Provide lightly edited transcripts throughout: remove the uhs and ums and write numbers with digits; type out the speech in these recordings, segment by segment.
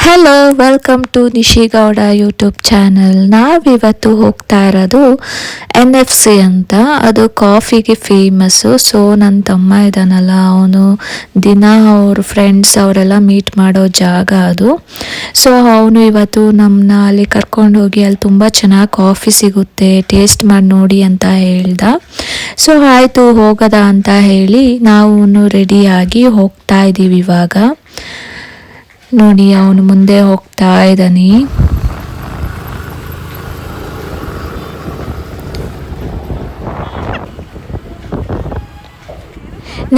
Hello, welcome to Nishi Gowda YouTube channel. ನಾವಿವತ್ತು ಹೋಗ್ತಾ ಇರೋದು NFC ಅಂತ. ಅದು ಕಾಫಿಗೆ ಫೇಮಸ್ಸು. ಸೊ ನನ್ನ ತಮ್ಮ ಇದ್ದಾನಲ್ಲ, ಅವನು ದಿನ ಅವ್ರ ಫ್ರೆಂಡ್ಸ್ ಅವರೆಲ್ಲ ಮೀಟ್ ಮಾಡೋ ಜಾಗ ಅದು. ಸೊ ಅವನು ಇವತ್ತು ನಮ್ಮನ್ನ ಅಲ್ಲಿ ಕರ್ಕೊಂಡು ಹೋಗಿ ಅಲ್ಲಿ ತುಂಬ ಚೆನ್ನಾಗಿ ಕಾಫಿ ಸಿಗುತ್ತೆ, ಟೇಸ್ಟ್ ಮಾಡಿ ನೋಡಿ ಅಂತ ಹೇಳ್ದ. ಸೊ ಆಯಿತು ಹೋಗೋದ ಅಂತ ಹೇಳಿ ನಾವು ರೆಡಿಯಾಗಿ ಹೋಗ್ತಾ ಇದ್ದೀವಿ. ಇವಾಗ ನೋಡಿ ಅವನು ಮುಂದೆ ಹೋಗ್ತಾ ಇದ್ದಾನೆ.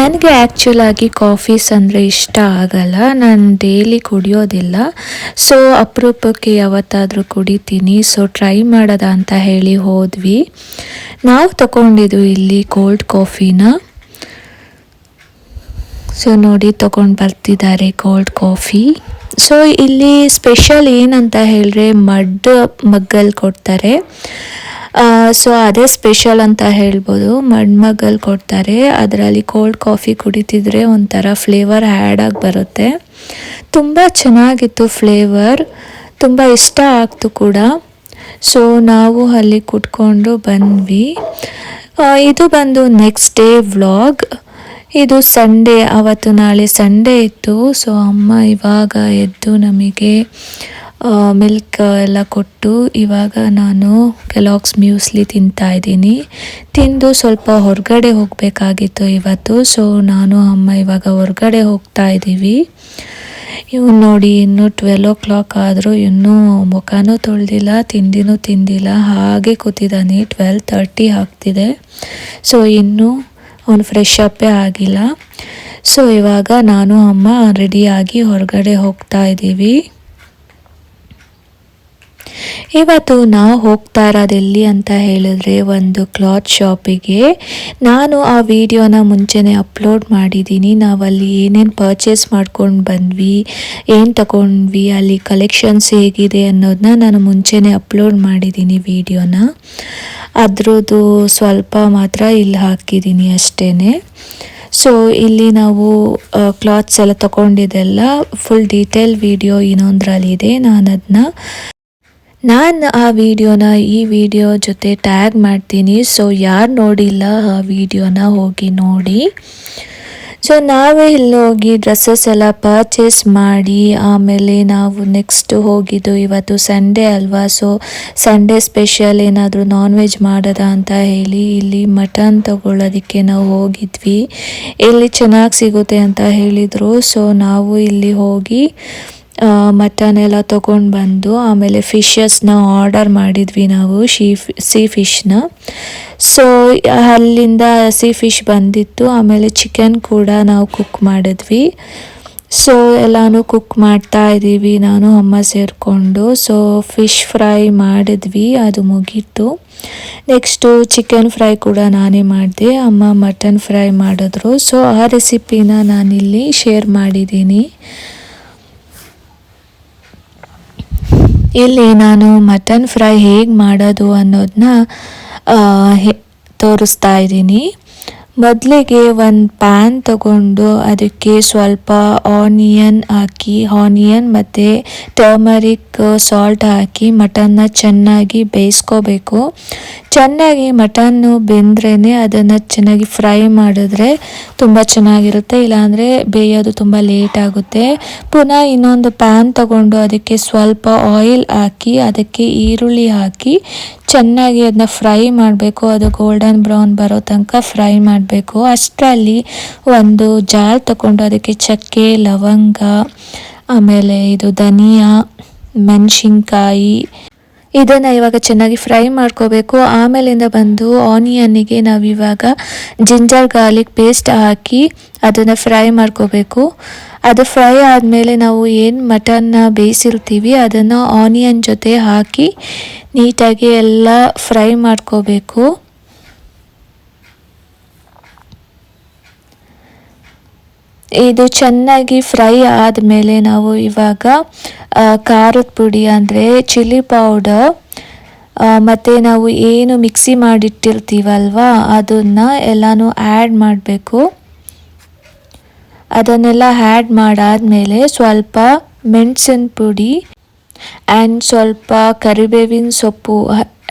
ನನಗೆ ಆ್ಯಕ್ಚುಲಾಗಿ ಕಾಫೀಸ್ ಅಂದರೆ ಇಷ್ಟ ಆಗಲ್ಲ, ನಾನು ಡೈಲಿ ಕುಡಿಯೋದಿಲ್ಲ. ಸೊ ಅಪರೂಪಕ್ಕೆ ಯಾವತ್ತಾದರೂ ಕುಡಿತೀನಿ. ಸೊ ಟ್ರೈ ಮಾಡೋದ ಅಂತ ಹೇಳಿ ಹೋದ್ವಿ. ನಾವು ತಗೊಂಡಿದ್ದು ಇಲ್ಲಿ ಕೋಲ್ಡ್ ಕಾಫಿನ. ಸೊ ನೋಡಿ ತೊಗೊಂಡು ಬರ್ತಿದ್ದಾರೆ ಕೋಲ್ಡ್ ಕಾಫಿ. ಸೊ ಇಲ್ಲಿ ಸ್ಪೆಷಲ್ ಏನಂತ ಹೇಳಿದ್ರೆ ಮಗ್ಗಲ್ಲಿ ಕೊಡ್ತಾರೆ. ಸೊ ಅದೇ ಸ್ಪೆಷಲ್ ಅಂತ ಹೇಳ್ಬೋದು. ಮಗ್ಗಲ್ಲಿ ಕೊಡ್ತಾರೆ. ಅದರಲ್ಲಿ ಕೋಲ್ಡ್ ಕಾಫಿ ಕುಡಿತಿದ್ರೆ ಒಂಥರ ಫ್ಲೇವರ್ ಆ್ಯಡ್ ಆಗಿ ಬರುತ್ತೆ. ತುಂಬ ಚೆನ್ನಾಗಿತ್ತು ಫ್ಲೇವರ್, ತುಂಬ ಇಷ್ಟ ಆಗ್ತು ಕೂಡ. ಸೊ ನಾವು ಅಲ್ಲಿ ಕುಟ್ಕೊಂಡು ಬಂದ್ವಿ. ಇದು ಬಂದು ನೆಕ್ಸ್ಟ್ ಡೇ ವ್ಲಾಗ್. ಇದು ಸಂಡೇ, ಅವತ್ತು ನಾಳೆ ಸಂಡೇ ಇತ್ತು. ಸೊ ಅಮ್ಮ ಇವಾಗ ಎದ್ದು ನಮಗೆ ಮಿಲ್ಕ್ ಎಲ್ಲ ಕೊಟ್ಟು ಇವಾಗ ನಾನು ಕೆಲಾಗ್ಸ್ ಮ್ಯೂಸ್ಲಿ ತಿಂತಾಯಿದ್ದೀನಿ. ತಿಂದು ಸ್ವಲ್ಪ ಹೊರಗಡೆ ಹೋಗಬೇಕಾಗಿತ್ತು ಇವತ್ತು. ಸೊ ನಾನು ಅಮ್ಮ ಇವಾಗ ಹೊರಗಡೆ ಹೋಗ್ತಾ ಇದ್ದೀವಿ. ಇವ್ನು ನೋಡಿ ಇನ್ನೂ 12 o'clock ಆದರೂ ಇನ್ನೂ ಮುಖನೂ ತೊಳೆದಿಲ್ಲ, ತಿಂಡಿನೂ ತಿಂದಿಲ್ಲ, ಹಾಗೆ ಕೂತಿದ್ದಾನೆ. 12:30 ಆಗ್ತಿದೆ. ಸೊ ಇನ್ನೂ ಅವನು ಫ್ರೆಶ್ ಅಪ್ಪೇ ಆಗಿಲ್ಲ. ಸೊ ಇವಾಗ ನಾನು ಅಮ್ಮ ರೆಡಿಯಾಗಿ ಹೊರಗಡೆ ಹೋಗ್ತಾ ಇದ್ದೀವಿ. ಇವತ್ತು ನಾವು ಹೋಗ್ತಾ ಇರೋದು ಎಲ್ಲಿ ಅಂತ ಹೇಳಿದ್ರೆ ಒಂದು ಕ್ಲಾತ್ ಶಾಪಿಗೆ. ನಾನು ಆ ವಿಡಿಯೋನ ಮುಂಚೆನೇ ಅಪ್ಲೋಡ್ ಮಾಡಿದ್ದೀನಿ. ನಾವಲ್ಲಿ ಏನೇನು ಪರ್ಚೇಸ್ ಮಾಡ್ಕೊಂಡು ಬಂದ್ವಿ, ಏನು ತಗೊಂಡ್ವಿ, ಅಲ್ಲಿ ಕಲೆಕ್ಷನ್ಸ್ ಹೇಗಿದೆ ಅನ್ನೋದನ್ನ ನಾನು ಮುಂಚೆನೇ ಅಪ್ಲೋಡ್ ಮಾಡಿದ್ದೀನಿ ವಿಡಿಯೋನ. ಅದ್ರದ್ದು ಸ್ವಲ್ಪ ಮಾತ್ರ ಇಲ್ಲಿ ಹಾಕಿದ್ದೀನಿ ಅಷ್ಟೇ. ಸೊ ಇಲ್ಲಿ ನಾವು ಕ್ಲಾತ್ಸ್ ಎಲ್ಲ ತಗೊಂಡಿದ್ದೆಲ್ಲ ಫುಲ್ ಡೀಟೇಲ್ ವಿಡಿಯೋ ಇನ್ನೊಂದರಲ್ಲಿದೆ. ನಾನು ಆ ವಿಡಿಯೋನ ಈ ವಿಡಿಯೋ ಜೊತೆ ಟ್ಯಾಗ್ ಮಾಡ್ತೀನಿ. ಸೊ ಯಾರು ನೋಡಿಲ್ಲ ಆ ವಿಡಿಯೋನ ಹೋಗಿ ನೋಡಿ. ಸೊ ನಾವೇ ಇಲ್ಲಿ ಹೋಗಿ ಡ್ರೆಸ್ಸಸ್ ಎಲ್ಲ ಪರ್ಚೇಸ್ ಮಾಡಿ ಆಮೇಲೆ ನಾವು ನೆಕ್ಸ್ಟ್ ಹೋಗಿದ್ದು, ಇವತ್ತು ಸಂಡೇ ಅಲ್ವಾ. ಸೊ ಸಂಡೇ ಸ್ಪೆಷಲ್ ಏನಾದರೂ ನಾನ್ ವೆಜ್ ಮಾಡೋದ ಅಂತ ಹೇಳಿ ಇಲ್ಲಿ ಮಟನ್ ತಗೊಳ್ಳೋದಕ್ಕೆ ನಾವು ಹೋಗಿದ್ವಿ. ಇಲ್ಲಿ ಚೆನ್ನಾಗಿ ಸಿಗುತ್ತೆ ಅಂತ ಹೇಳಿದರು. ಸೊ ನಾವು ಇಲ್ಲಿ ಹೋಗಿ ಮಟನ್ ಎಲ್ಲ ತೊಗೊಂಡು ಬಂದು ಆಮೇಲೆ ಫಿಶಸ್ನ ಆರ್ಡರ್ ಮಾಡಿದ್ವಿ ನಾವು, ಸೀ ಫಿಶ್ನ. ಸೊ ಅಲ್ಲಿಂದ ಸೀ ಫಿಶ್ ಬಂದಿತ್ತು. ಆಮೇಲೆ ಚಿಕನ್ ಕೂಡ ನಾವು ಕುಕ್ ಮಾಡಿದ್ವಿ. ಸೊ ಎಲ್ಲನೂ ಕುಕ್ ಮಾಡ್ತಾ ಇದ್ದೀವಿ ನಾನು ಅಮ್ಮ ಸೇರಿಕೊಂಡು. ಸೊ ಫಿಶ್ ಫ್ರೈ ಮಾಡಿದ್ವಿ, ಅದು ಮುಗೀತು. ನೆಕ್ಸ್ಟು ಚಿಕನ್ ಫ್ರೈ ಕೂಡ ನಾನೇ ಮಾಡಿದೆ, ಅಮ್ಮ ಮಟನ್ ಫ್ರೈ ಮಾಡಿದ್ರು. ಸೊ ಆ ರೆಸಿಪಿನ ನಾನಿಲ್ಲಿ ಶೇರ್ ಮಾಡಿದ್ದೀನಿ. ಇಲ್ಲಿ ನಾನು ಮಟನ್ ಫ್ರೈ ಹೇಗೆ ಮಾಡೋದು ಅನ್ನೋದನ್ನ ತೋರಿಸ್ತಾ ಇದ್ದೀನಿ. ಮೊದಲಿಗೆ ಒಂದು ಪ್ಯಾನ್ ತಗೊಂಡು ಅದಕ್ಕೆ ಸ್ವಲ್ಪ ಆನಿಯನ್ ಮತ್ತು ಟರ್ಮರಿಕ್ ಸಾಲ್ಟ್ ಹಾಕಿ ಮಟನ್ನ ಚೆನ್ನಾಗಿ ಬೇಯಿಸ್ಕೋಬೇಕು. ಚೆನ್ನಾಗಿ ಮಟನ್ನು ಬೆಂದ್ರೇ ಅದನ್ನು ಚೆನ್ನಾಗಿ ಫ್ರೈ ಮಾಡಿದ್ರೆ ತುಂಬ ಚೆನ್ನಾಗಿರುತ್ತೆ, ಇಲ್ಲಾಂದರೆ ಬೇಯೋದು ತುಂಬ ಲೇಟ್ ಆಗುತ್ತೆ. ಪುನಃ ಇನ್ನೊಂದು ಪ್ಯಾನ್ ತಗೊಂಡು ಅದಕ್ಕೆ ಸ್ವಲ್ಪ ಆಯಿಲ್ ಹಾಕಿ ಅದಕ್ಕೆ ಈರುಳ್ಳಿ ಹಾಕಿ ಚೆನ್ನಾಗಿ ಅದನ್ನ ಫ್ರೈ ಮಾಡಬೇಕು. ಅದು ಗೋಲ್ಡನ್ ಬ್ರೌನ್ ಬರೋ ತನಕ ಫ್ರೈ ಮಾಡಬೇಕು. ಅಷ್ಟರಲ್ಲಿ ಒಂದು ಜಾರ್ ತಗೊಂಡು ಅದಕ್ಕೆ ಚಕ್ಕೆ, ಲವಂಗ, ಆಮೇಲೆ ಇದು ಧನಿಯಾ, ಮೆಣಸಿನ್ಕಾಯಿ ಇದನ್ನು ಇವಾಗ ಚೆನ್ನಾಗಿ ಫ್ರೈ ಮಾಡ್ಕೋಬೇಕು. ಆಮೇಲಿಂದ ಬಂದು ಆನಿಯನ್ನಿಗೆ ನಾವಿವಾಗ ಜಿಂಜರ್ ಗಾರ್ಲಿಕ್ ಪೇಸ್ಟ್ ಹಾಕಿ ಅದನ್ನು ಫ್ರೈ ಮಾಡ್ಕೋಬೇಕು. ಅದು ಫ್ರೈ ಆದಮೇಲೆ ನಾವು ಏನು ಮಟನ್ನ ಬೇಯಿಸಿರ್ತೀವಿ ಅದನ್ನು ಆನಿಯನ್ ಜೊತೆ ಹಾಕಿ ನೀಟಾಗಿ ಎಲ್ಲ ಫ್ರೈ ಮಾಡ್ಕೋಬೇಕು. ಇದು ಚೆನ್ನಾಗಿ ಫ್ರೈ ಆದಮೇಲೆ ನಾವು ಇವಾಗ ಖಾರದ ಪುಡಿ ಅಂದರೆ ಚಿಲ್ಲಿ ಪೌಡರ್ ಮತ್ತು ನಾವು ಏನು ಮಿಕ್ಸಿ ಮಾಡಿಟ್ಟಿರ್ತೀವಲ್ವ ಅದನ್ನು ಎಲ್ಲನೂ ಆ್ಯಡ್ ಮಾಡಬೇಕು. ಅದನ್ನೆಲ್ಲ ಆ್ಯಡ್ ಮಾಡಾದಮೇಲೆ ಸ್ವಲ್ಪ ಮೆಣಸಿನ ಪುಡಿ ಆ್ಯಂಡ್ ಸ್ವಲ್ಪ ಕರಿಬೇವಿನ ಸೊಪ್ಪು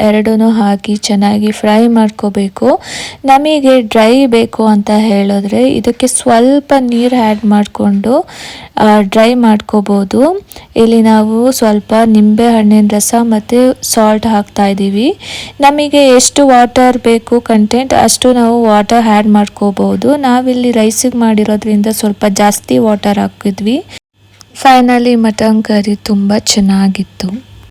ಎರಡೂ ಹಾಕಿ ಚೆನ್ನಾಗಿ ಫ್ರೈ ಮಾಡ್ಕೋಬೇಕು. ನಮಗೆ ಡ್ರೈ ಬೇಕು ಅಂತ ಹೇಳಿದ್ರೆ ಇದಕ್ಕೆ ಸ್ವಲ್ಪ ನೀರು ಆ್ಯಡ್ ಮಾಡಿಕೊಂಡು ಡ್ರೈ ಮಾಡ್ಕೋಬೋದು. ಇಲ್ಲಿ ನಾವು ಸ್ವಲ್ಪ ನಿಂಬೆ ಹಣ್ಣಿನ ರಸ ಮತ್ತು ಸಾಲ್ಟ್ ಹಾಕ್ತಾ ಇದ್ದೀವಿ. ನಮಗೆ ಎಷ್ಟು ವಾಟರ್ ಬೇಕು ಕಂಟೆಂಟ್ ಅಷ್ಟು ನಾವು ವಾಟರ್ ಆ್ಯಡ್ ಮಾಡ್ಕೋಬೋದು. ನಾವಿಲ್ಲಿ ರೈಸಿಗೆ ಮಾಡಿರೋದ್ರಿಂದ ಸ್ವಲ್ಪ ಜಾಸ್ತಿ ವಾಟರ್ ಹಾಕಿದ್ವಿ. ಫೈನಲಿ ಮಟನ್ ಕರಿ ತುಂಬ ಚೆನ್ನಾಗಿತ್ತು.